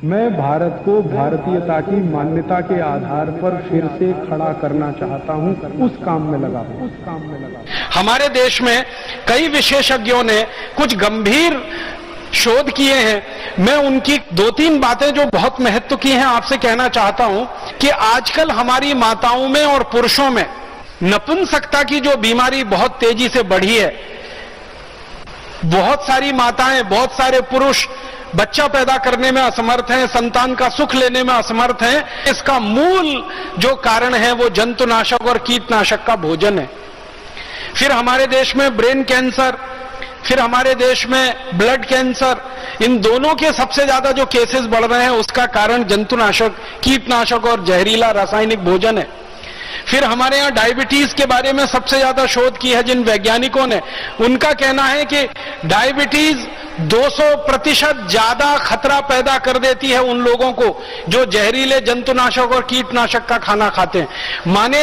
मैं भारत को भारतीयता की मान्यता के आधार पर फिर से खड़ा करना चाहता हूं, उस काम में लगा हूं। हमारे देश में कई विशेषज्ञों ने कुछ गंभीर शोध किए हैं। मैं उनकी 2-3 बातें जो बहुत महत्व की हैं आपसे कहना चाहता हूं कि आजकल हमारी माताओं में और पुरुषों में नपुंसकता की जो बीमारी बहुत तेजी से बढ़ी है, बहुत सारी माताएं, बहुत सारे पुरुष बच्चा पैदा करने में असमर्थ हैं, संतान का सुख लेने में असमर्थ हैं। इसका मूल जो कारण है वो जंतुनाशक और कीटनाशक का भोजन है। फिर हमारे देश में ब्रेन कैंसर, फिर हमारे देश में ब्लड कैंसर, इन दोनों के सबसे ज्यादा जो केसेस बढ़ रहे हैं उसका कारण जंतुनाशक, कीटनाशक और जहरीला रासायनिक भोजन है। फिर हमारे यहां डायबिटीज के बारे में सबसे ज्यादा शोध की है जिन वैज्ञानिकों ने, उनका कहना है कि डायबिटीज 200% ज्यादा खतरा पैदा कर देती है उन लोगों को जो जहरीले जंतुनाशक और कीटनाशक का खाना खाते हैं। माने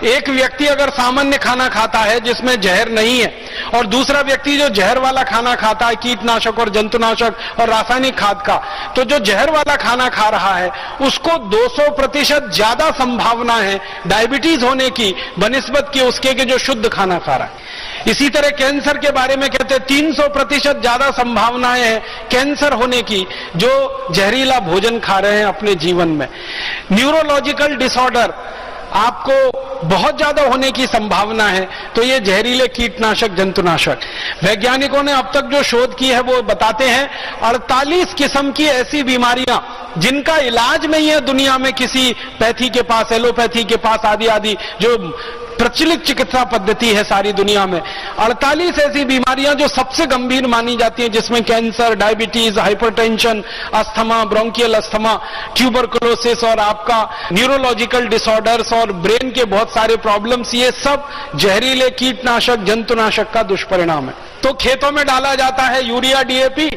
एक व्यक्ति अगर सामान्य खाना खाता है जिसमें जहर नहीं है और दूसरा व्यक्ति जो जहर वाला खाना खाता है, कीटनाशक और जंतुनाशक और रासायनिक खाद का, तो जो जहर वाला खाना खा रहा है उसको 200% ज्यादा संभावना है डायबिटीज होने की बनिस्बत की उसके के जो शुद्ध खाना खा रहा है। इसी तरह कैंसर के बारे में कहते हैं 300% ज्यादा संभावनाएं हैं कैंसर होने की जो जहरीला भोजन खा रहे हैं अपने जीवन में। न्यूरोलॉजिकल डिसऑर्डर आपको बहुत ज्यादा होने की संभावना है, तो ये जहरीले कीटनाशक, जंतुनाशक। वैज्ञानिकों ने अब तक जो शोध की है वो बताते हैं 48 किस्म की ऐसी बीमारियां जिनका इलाज नहीं है दुनिया में किसी पैथी के पास, एलोपैथी के पास, आदि आदि जो प्रचलित चिकित्सा पद्धति है सारी दुनिया में। 48 ऐसी बीमारियां जो सबसे गंभीर मानी जाती हैं, जिसमें cancer, diabetes, hypertension, asthma, bronchial asthma, tuberculosis और आपका न्यूरोलॉजिकल डिसऑर्डर्स और ब्रेन के बहुत सारे प्रॉब्लम्स, ये सब जहरीले कीटनाशक, जंतुनाशक का दुष्परिणाम है। तो खेतों में डाला जाता है यूरिया, डीएपी,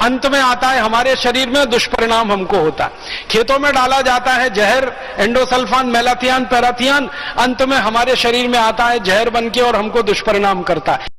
अंत में आता है हमारे शरीर में दुष्परिणाम हमको होता है। खेतों में डाला जाता है जहर, एंडोसल्फान, मेलाथियान, पैराथियान, अंत में हमारे शरीर में आता है जहर बन के और हमको दुष्परिणाम करता है।